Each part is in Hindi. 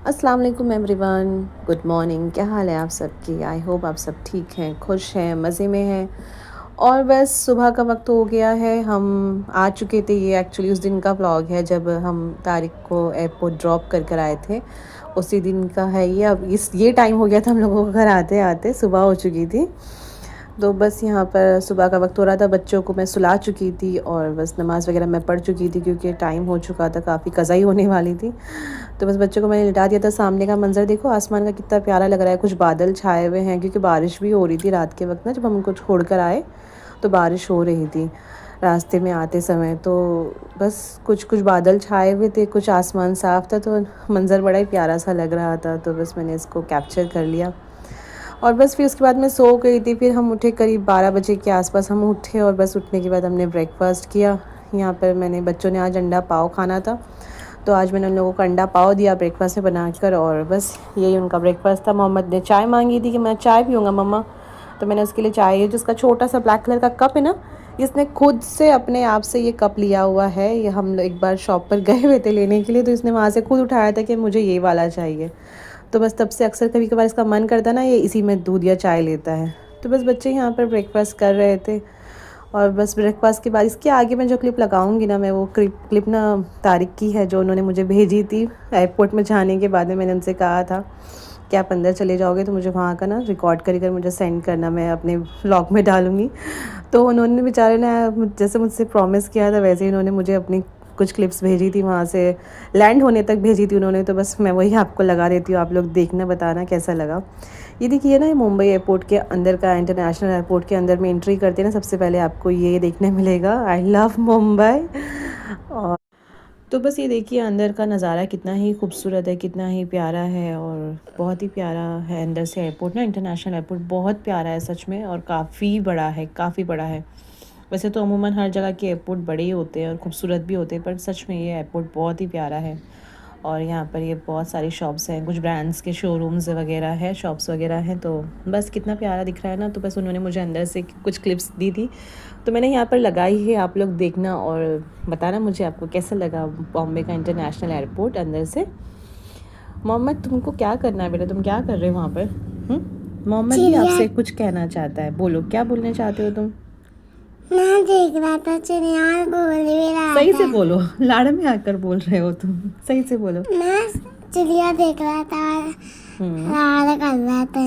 अस्सलाम वालेकुम एवरीवन, गुड मॉर्निंग। क्या हाल है आप सबकी? आई होप आप सब ठीक हैं, खुश हैं, मज़े में हैं। और बस सुबह का वक्त हो गया है, हम आ चुके थे। ये एक्चुअली उस दिन का व्लॉग है जब हम तारिक को एयरपोर्ट ड्रॉप कर कर आए थे, उसी दिन का है ये। अब इस ये टाइम हो गया था हम लोगों को घर आते आते, सुबह हो चुकी थी। तो बस यहाँ पर सुबह का वक्त हो रहा था, बच्चों को मैं सुला चुकी थी और बस नमाज़ वगैरह मैं पढ़ चुकी थी क्योंकि टाइम हो चुका था, काफ़ी कज़ाई होने वाली थी। तो बस बच्चों को मैंने लिटा दिया था। सामने का मंज़र देखो, आसमान का कितना प्यारा लग रहा है। कुछ बादल छाए हुए हैं क्योंकि बारिश भी हो रही थी रात के वक्त ना, जब हम उनको छोड़ कर आए तो बारिश हो रही थी रास्ते में आते समय। तो बस कुछ कुछ बादल छाए हुए थे, कुछ आसमान साफ़ था, तो मंज़र बड़ा ही प्यारा सा लग रहा था। तो बस मैंने इसको कैप्चर कर लिया और बस फिर उसके बाद मैं सो गई थी। फिर हम उठे करीब 12 बजे के आसपास हम उठे और बस उठने के बाद हमने ब्रेकफास्ट किया। यहाँ पर मैंने, बच्चों ने आज अंडा पाव खाना था, तो आज मैंने उन लोगों को अंडा पाव दिया ब्रेकफास्ट में बनाकर और बस यही उनका ब्रेकफास्ट था। मोहम्मद ने चाय मांगी थी कि मैं चाय पीऊँगा मम्मा, तो मैंने उसके लिए चाय, ये जिसका छोटा सा ब्लैक कलर का कप है ना, इसने खुद से अपने आप से ये कप लिया हुआ है। ये हम लोग एक बार शॉप पर गए हुए थे लेने के लिए, तो इसने वहाँ से खुद उठाया था कि मुझे ये वाला चाहिए। तो बस तब से अक्सर कभी कभार इसका मन करता ना, ये इसी में दूध या चाय लेता है। तो बस बच्चे यहाँ पर ब्रेकफास्ट कर रहे थे और बस ब्रेकफास्ट के बाद इसके आगे मैं जो क्लिप लगाऊंगी ना, मैं वो क्लिप ना तारिक की है, जो उन्होंने मुझे भेजी थी एयरपोर्ट में जाने के बाद में। मैंने उनसे कहा था कि आप अंदर चले जाओगे तो मुझे वहाँ का ना रिकॉर्ड कर मुझे सेंड करना, मैं अपने व्लॉग में डालूँगी। तो उन्होंने बेचारे ने जैसे मुझसे प्रॉमिस किया था वैसे ही उन्होंने मुझे अपनी कुछ क्लिप्स भेजी थी, वहाँ से लैंड होने तक भेजी थी उन्होंने। तो बस मैं वही आपको लगा देती हूँ, आप लोग देखना, बताना कैसा लगा। ये देखिए ना, ये मुंबई एयरपोर्ट के अंदर का, इंटरनेशनल एयरपोर्ट के अंदर में एंट्री करते हैं ना, सबसे पहले आपको ये देखने मिलेगा, आई लव मुंबई। और तो बस ये देखिए अंदर का नज़ारा कितना ही खूबसूरत है, कितना ही प्यारा है और बहुत ही प्यारा है अंदर से एयरपोर्ट ना। इंटरनेशनल एयरपोर्ट बहुत प्यारा है सच में, और काफ़ी बड़ा है, काफ़ी बड़ा है। वैसे तो अमूमन हर जगह के एयरपोर्ट बड़े ही होते हैं और ख़ूबसूरत भी होते हैं, पर सच में ये एयरपोर्ट बहुत ही प्यारा है। और यहाँ पर ये बहुत सारी शॉप्स हैं, कुछ ब्रांड्स के शोरूम्स वगैरह है, शॉप्स वगैरह हैं। तो बस कितना प्यारा दिख रहा है ना। तो बस उन्होंने मुझे अंदर से कुछ क्लिप्स दी थी, तो मैंने यहाँ पर लगाई है, आप लोग देखना और बताना मुझे आपको कैसा लगा बॉम्बे का इंटरनेशनल एयरपोर्ट अंदर से। मोहम्मद, तुमको क्या करना है बेटा? तुम क्या कर रहे हो वहाँ पर? मोहम्मद भी आपसे कुछ कहना चाहता है, बोलो क्या बोलना चाहते हो तुम? मैं देख रहा था चिड़िया और बोल भी रहा सही था। से बोलो, लाड़ में आकर बोल रहे हो तुम, सही से बोलो। मैं चिड़िया देख रहा था और लाड़ कर रहा था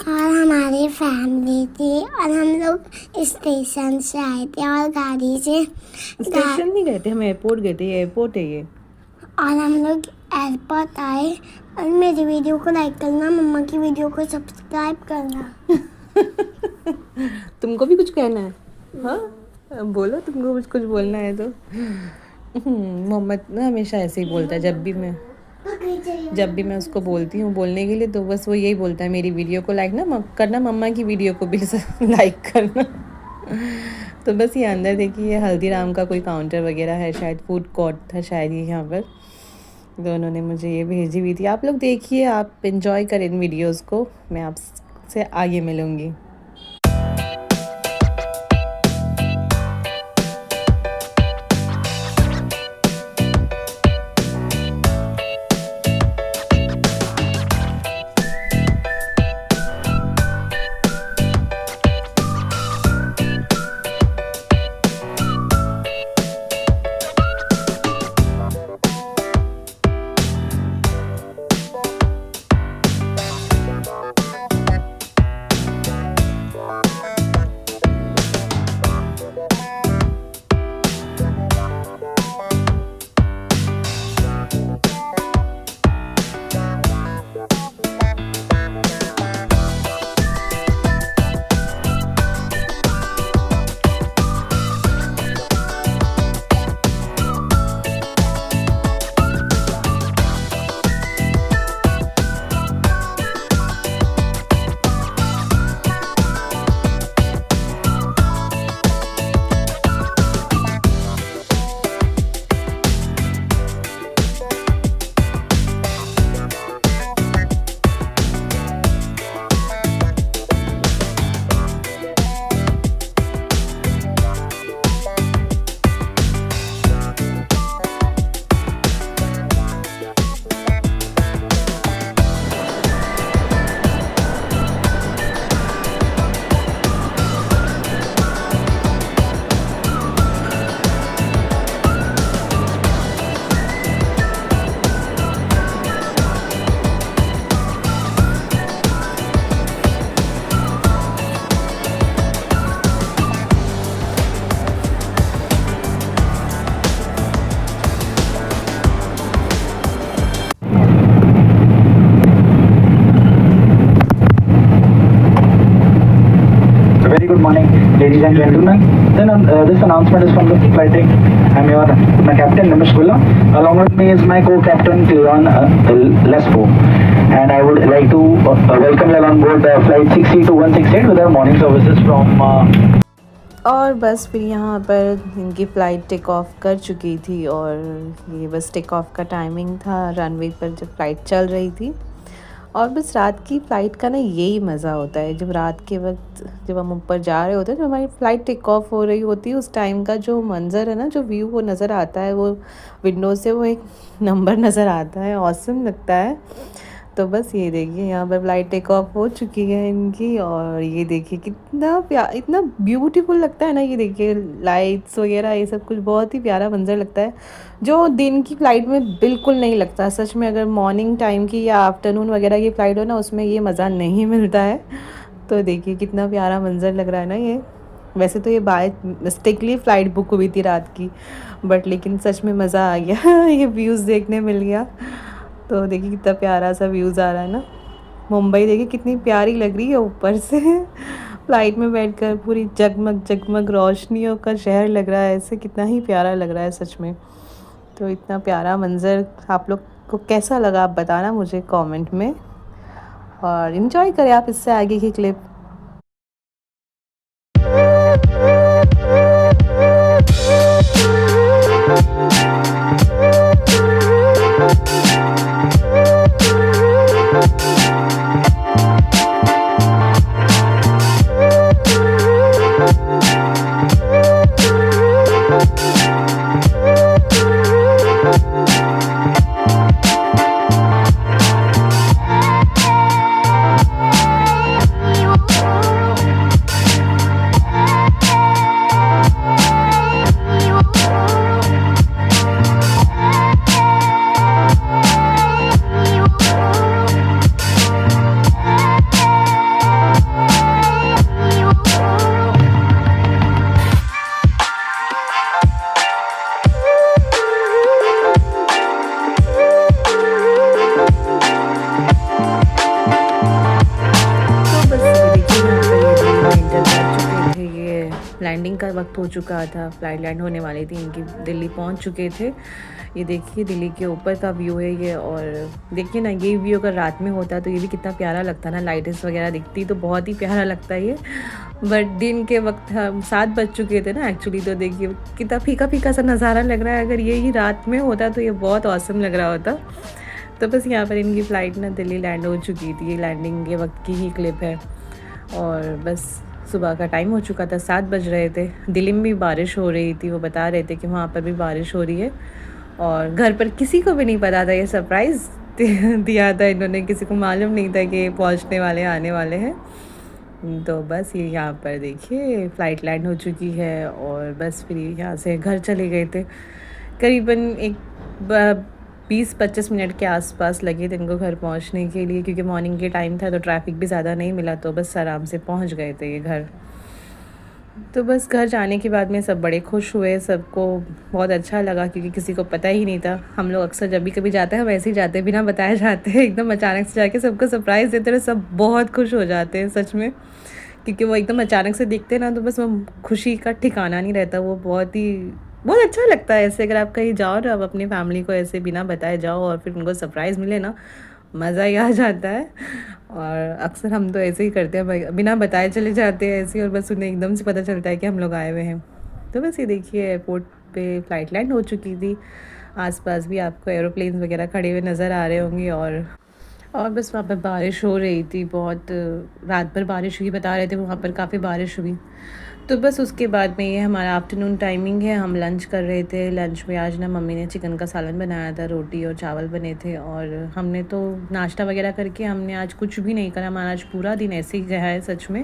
और हमारी फैमिली थी और हम लोग स्टेशन से आए थे और गाड़ी से स्टेशन नहीं गए थे, हम एयरपोर्ट गए थे, एयरपोर्ट है ये। और हम लोग एयरपोर्ट आए। और मेरी वीडियो को लाइक करना, मम्मा की वीडियो को सब्सक्राइब करना। तुमको भी कुछ कहना है? हाँ बोलो, तुमको कुछ बोलना है तो। मोहम्मद ना हमेशा ऐसे ही बोलता है, जब भी मैं उसको बोलती हूँ बोलने के लिए, तो बस वो यही बोलता है, मेरी वीडियो को लाइक ना करना, मम्मा की वीडियो को भी लाइक करना। तो बस ये अंदर देखिए, हल्दीराम का कोई काउंटर वगैरह है, शायद फूड कोर्ट था शायद ये यहाँ पर। तो उन्होंने मुझे ये भेजी हुई थी। आप लोग देखिए, आप इंजॉय करें इन वीडियोज़ को, मैं आपसे आगे मिलूँगी। ladies and gentlemen. Then this announcement is from the flight deck. I'm my captain Nimish Gulla. Along with me is my co-captain Cleon Lespo. And I would like to welcome you on board flight 632-168 with our morning services from और बस फिर यहाँ पर इनकी फ़्लाइट टेक ऑफ कर चुकी थी और ये बस टेक ऑफ का टाइमिंग था रनवे पर जब फ़्लाइट चल रही थी। और बस रात की फ़्लाइट का ना यही मज़ा होता है, जब रात के वक्त जब हम ऊपर जा रहे होते हैं, जब हमारी फ़्लाइट टेक ऑफ हो रही होती है, उस टाइम का जो मंज़र है ना, जो व्यू वो नज़र आता है, वो विंडो से वो एक नंबर नज़र आता है, ऑसम लगता है। तो बस ये देखिए यहाँ पर फ़्लाइट टेक ऑफ हो चुकी है इनकी और ये देखिए कितना इतना ब्यूटीफुल लगता है ना। ये देखिए लाइट्स वगैरह ये सब कुछ बहुत ही प्यारा मंज़र लगता है, जो दिन की फ़्लाइट में बिल्कुल नहीं लगता सच में। अगर मॉर्निंग टाइम की या आफ्टरनून वगैरह की फ़्लाइट हो ना, उसमें ये मज़ा नहीं मिलता है। तो देखिए कितना प्यारा मंज़र लग रहा है ना ये। वैसे तो ये बाय मिस्टेकली फ़्लाइट बुक हुई थी रात की, बट लेकिन सच में मज़ा आ गया ये व्यूज़ देखने मिल गया। तो देखिए कितना प्यारा सा व्यूज़ आ रहा है ना। मुंबई देखिए कितनी प्यारी लग रही है ऊपर से फ़्लाइट में बैठकर, पूरी जगमग जगमग रोशनियों का शहर लग रहा है ऐसे, कितना ही प्यारा लग रहा है सच में। तो इतना प्यारा मंज़र आप लोग को कैसा लगा आप बताना मुझे कमेंट में, और इन्जॉय करें आप इससे आगे की क्लिप। लैंडिंग का वक्त हो चुका था, फ़्लाइट लैंड होने वाली थी इनकी, दिल्ली पहुंच चुके थे। ये देखिए दिल्ली के ऊपर का व्यू है ये, और देखिए ना ये व्यू अगर रात में होता तो ये भी कितना प्यारा लगता ना, लाइट्स वगैरह दिखती तो बहुत ही प्यारा लगता है ये। बट दिन के वक्त हम 7 बज चुके थे ना एक्चुअली, तो देखिए कितना फीका फीका सा नज़ारा लग रहा है। अगर ये ही रात में होता तो ये बहुत ऑसम लग रहा होता। तो बस यहाँ पर इनकी फ़्लाइट ना दिल्ली लैंड हो चुकी थी, ये लैंडिंग के वक्त की ही क्लिप है। और बस सुबह का टाइम हो चुका था, 7 बज रहे थे। दिल्ली में भी बारिश हो रही थी, वो बता रहे थे कि वहाँ पर भी बारिश हो रही है। और घर पर किसी को भी नहीं पता था, ये सरप्राइज़ दिया था इन्होंने, किसी को मालूम नहीं था कि पहुँचने वाले आने वाले हैं। तो बस ये यहाँ पर देखिए फ़्लाइट लैंड हो चुकी है और बस फिर यहाँ से घर चले गए थे। करीबन एक 20-25 मिनट के आसपास लगे थे इनको घर पहुंचने के लिए, क्योंकि मॉर्निंग के टाइम था तो ट्रैफिक भी ज़्यादा नहीं मिला, तो बस आराम से पहुंच गए थे ये घर। तो बस घर जाने के बाद में सब बड़े खुश हुए, सबको बहुत अच्छा लगा, क्योंकि किसी को पता ही नहीं था। हम लोग अक्सर जब भी कभी जाते हैं हम ऐसे ही जाते हैं, बिना बताए जाते हैं, एकदम अचानक से जाके सबको सरप्राइज़ देते हैं। सब बहुत खुश हो जाते हैं सच में, क्योंकि वो एकदम अचानक से दिखते ना, तो बस वो खुशी का ठिकाना नहीं रहता। वो बहुत अच्छा लगता है ऐसे, अगर आप कहीं जाओ ना, आप अपनी फैमिली को ऐसे बिना बताए जाओ और फिर उनको सरप्राइज़ मिले ना, मज़ा ही आ जाता है। और अक्सर हम तो ऐसे ही करते हैं, बिना बताए चले जाते हैं ऐसे, और बस उन्हें एकदम से पता चलता है कि हम लोग आए हुए हैं। तो बस ये देखिए एयरपोर्ट पे फ़्लाइट लैंड हो चुकी थी। आसपास भी आपको एरोप्लेन वगैरह खड़े हुए नज़र आ रहे होंगे, और बस वहाँ पर बारिश हो रही थी बहुत, रात भर बारिश हुई, बता रहे थे वहाँ पर काफ़ी बारिश हुई। तो बस उसके बाद में ये हमारा आफ्टरनून टाइमिंग है, हम लंच कर रहे थे। लंच में आज ना मम्मी ने चिकन का सालन बनाया था, रोटी और चावल बने थे, और हमने तो नाश्ता वगैरह करके हमने आज कुछ भी नहीं करा। हमारा आज पूरा दिन ऐसे ही गया है सच में,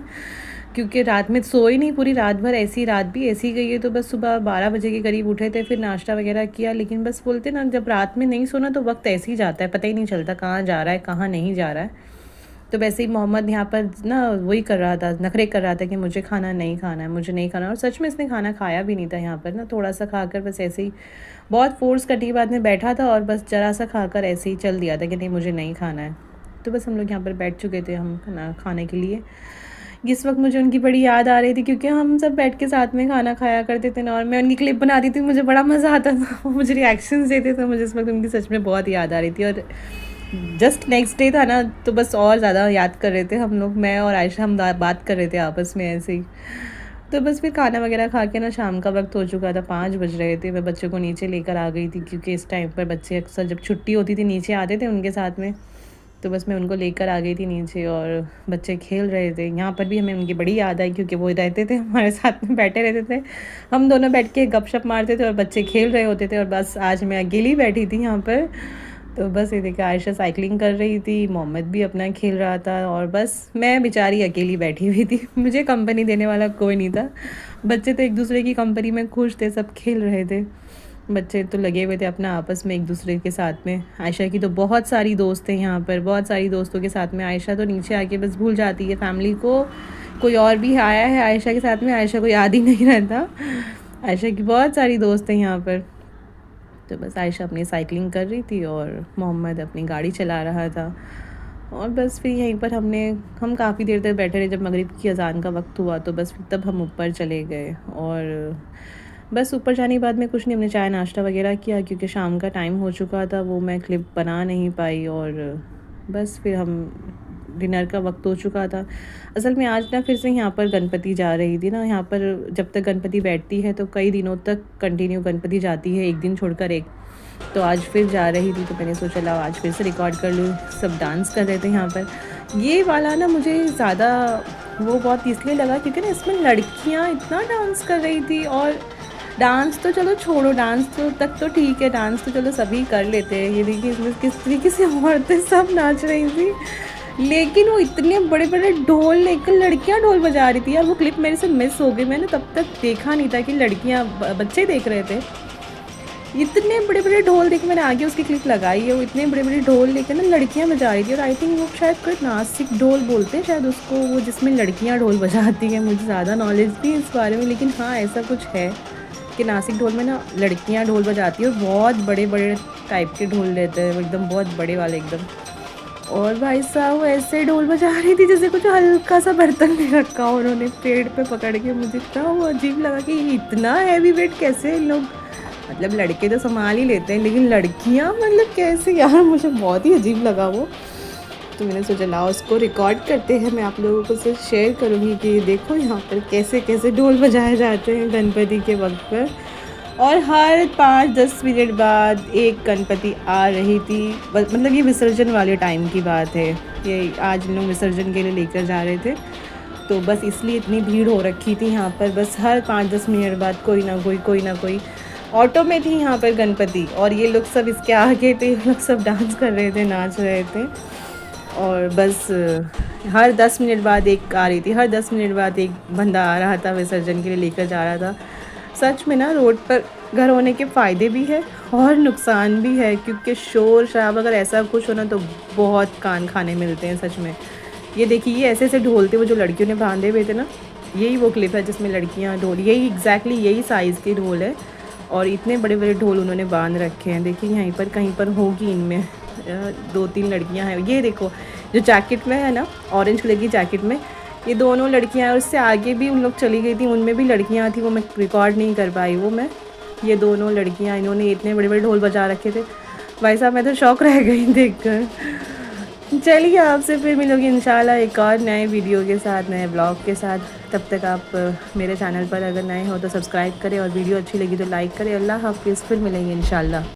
क्योंकि रात में सोई नहीं, पूरी रात भर ऐसी, रात भी ऐसी गई है। तो बस सुबह 12 बजे के करीब उठे थे, फिर नाश्ता वगैरह किया। लेकिन बस बोलते ना, जब रात में नहीं सोना तो वक्त ऐसे ही जाता है, पता ही नहीं चलता कहाँ जा रहा है कहाँ नहीं जा रहा है। तो वैसे ही मोहम्मद यहाँ पर ना वही कर रहा था, नखरे कर रहा था कि मुझे खाना नहीं खाना है, मुझे नहीं खाना। और सच में इसने खाना खाया भी नहीं था यहाँ पर ना, थोड़ा सा खाकर बस ऐसे ही बहुत फोर्स करने के बाद में बैठा था, और बस ज़रा सा खाकर ऐसे ही चल दिया था कि नहीं मुझे नहीं खाना है। तो बस हम लोग यहाँ पर बैठ चुके थे हम खाना खाने के लिए। इस वक्त मुझे उनकी बड़ी याद आ रही थी, क्योंकि हम सब बैठ के साथ में खाना खाया करते थे ना, और मैं उनकी क्लिप बनाती थी, मुझे बड़ा मज़ा आता था। वो मुझे रिएक्शंस देते थे, मुझे इस वक्त उनकी सच में बहुत याद आ रही थी। और जस्ट नेक्स्ट डे था ना, तो बस और ज़्यादा याद कर रहे थे हम लोग, मैं और आयशा, हम बात कर रहे थे आपस में ऐसे ही। तो बस फिर खाना वगैरह खा के ना, शाम का वक्त हो चुका था, 5 बज रहे थे। मैं बच्चों को नीचे लेकर आ गई थी, क्योंकि इस टाइम पर बच्चे अक्सर जब छुट्टी होती थी नीचे आते थे उनके साथ में। तो बस मैं उनको लेकर आ गई थी नीचे, और बच्चे खेल रहे थे। यहाँ पर भी हमें उनकी बड़ी याद आई, क्योंकि वो रहते थे हमारे साथ में, बैठे रहते थे, हम दोनों बैठ के गपशप मारते थे और बच्चे खेल रहे होते थे। और बस आज मैं अकेली बैठी थी यहाँ पर। तो बस ये देखिए, आयशा साइकिलिंग कर रही थी, मोहम्मद भी अपना खेल रहा था, और बस मैं बेचारी अकेली बैठी हुई थी। मुझे कंपनी देने वाला कोई नहीं था। बच्चे तो एक दूसरे की कंपनी में खुश थे, सब खेल रहे थे। बच्चे तो लगे हुए थे अपना आपस में एक दूसरे के साथ में। आयशा की तो बहुत सारी दोस्त हैं यहाँ पर, बहुत सारी दोस्तों के साथ में। आयशा तो नीचे आके बस भूल जाती है फैमिली को, कोई और भी आया है आयशा के साथ में, आयशा को याद ही नहीं रहता। आयशा की बहुत सारी दोस्त हैं यहाँ पर। तो बस आयशा अपनी साइकिलिंग कर रही थी और मोहम्मद अपनी गाड़ी चला रहा था। और बस फिर यहीं पर हम काफ़ी देर तक बैठे रहे। जब मगरिब की अज़ान का वक्त हुआ तो बस तब हम ऊपर चले गए। और बस ऊपर जाने के बाद में कुछ नहीं, हमने चाय नाश्ता वगैरह किया, क्योंकि शाम का टाइम हो चुका था, वो मैं क्लिप बना नहीं पाई। और बस फिर हम डिनर का वक्त हो चुका था। असल में आज ना फिर से यहाँ पर गणपति जा रही थी ना, यहाँ पर जब तक गणपति बैठती है तो कई दिनों तक कंटिन्यू गणपति जाती है, एक दिन छोड़कर एक। तो आज फिर जा रही थी, तो मैंने सोचा लाओ आज फिर से रिकॉर्ड कर लूँ। सब डांस कर रहे थे यहाँ पर। ये वाला ना मुझे ज़्यादा वो बहुत इसलिए लगा क्योंकि ना इसमें लड़कियाँ इतना डांस कर रही थी। और डांस तो चलो छोड़ो, डांस तो तक तो ठीक है, डांस तो चलो सभी कर लेते हैं। ये देखिए इसमें किस तरीके से औरतें सब नाच रही थी, लेकिन वो इतने बड़े बड़े ढोल लेकर लड़कियां ढोल बजा रही थी। यार वो क्लिप मेरे से मिस हो गई, मैंने तब तक देखा नहीं था कि लड़कियां बच्चे देख रहे थे। इतने बड़े बड़े ढोल देखे, मैंने आगे उसकी क्लिप लगाई है, वो इतने बड़े बड़े ढोल लेकर ना लड़कियां बजा रही थी। और आई थिंक वो शायद कोई नासिक ढोल बोलते हैं शायद उसको, वो जिसमें लड़कियाँ ढोल बजाती हैं। मुझे ज़्यादा नॉलेज नहीं इस बारे में, लेकिन हाँ ऐसा कुछ है कि नासिक ढोल में ना लड़कियाँ ढोल बजाती हैं, और बहुत बड़े बड़े टाइप के ढोल लेते हैं, एकदम बहुत बड़े वाले एकदम। और भाई साहब ऐसे ढोल बजा रही थी जैसे कुछ हल्का सा बर्तन में रखा उन्होंने पेड़ पे पकड़ के। मुझे इतना वो अजीब लगा कि इतना हैवी वेट कैसे इन लोग, मतलब लड़के तो संभाल ही लेते हैं, लेकिन लड़कियां मतलब कैसे यार, मुझे बहुत ही अजीब लगा वो। तो मैंने सोचा लाओ उसको रिकॉर्ड करते हैं, मैं आप लोगों को से शेयर करूँगी कि देखो यहाँ पर कैसे कैसे ढोल बजाए जाते हैं गणपति के वक्त पर। और हर 5-10 मिनट बाद एक गणपति आ रही थी, मतलब ये विसर्जन वाले टाइम की बात है, ये आज लोग विसर्जन के लिए लेकर जा रहे थे। तो बस इसलिए इतनी भीड़ हो रखी थी यहाँ पर। बस हर 5-10 मिनट बाद कोई ना कोई ऑटो में थी यहाँ पर गणपति, और ये लोग सब इसके आगे थे, ये लोग सब डांस कर रहे थे, नाच रहे थे। और बस हर 10 मिनट बाद एक आ रही थी, हर 10 मिनट बाद एक बंदा आ रहा था, विसर्जन के लिए लेकर जा रहा था। सच में ना रोड पर घर होने के फ़ायदे भी है और नुकसान भी है, क्योंकि शोर शराब अगर ऐसा कुछ हो ना तो बहुत कान खाने मिलते हैं सच में। ये देखिए ये ऐसे ऐसे ढोल थे वो जो लड़कियों ने बांधे हुए थे ना, यही वो क्लिप है जिसमें लड़कियां ढोल, यही एग्जैक्टली यही साइज़ के ढोल है, और इतने बड़े बड़े ढोल उन्होंने बांध रखे हैं। देखिए यहीं पर कहीं पर होगी इनमें 2-3 लड़कियां हैं। ये देखो जो जैकेट में है ना, ऑरेंज कलर की जैकेट में, ये दोनों लड़कियां हैं। उससे आगे भी उन लोग चली गई थी, उनमें भी लड़कियां थी, वो मैं रिकॉर्ड नहीं कर पाई वो मैं। ये दोनों लड़कियां, इन्होंने इतने बड़े बड़े ढोल बजा रखे थे, भाई साहब मैं तो शौक रह गई देखकर। चलिए आपसे फिर मिलोगी इंशाल्लाह एक और नए वीडियो के साथ, नए ब्लॉग के साथ। तब तक आप मेरे चैनल पर अगर नए हो तो सब्सक्राइब करें, और वीडियो अच्छी लगी तो लाइक करें। अल्लाह हाफिज़, फिर मिलेंगे इंशाल्लाह।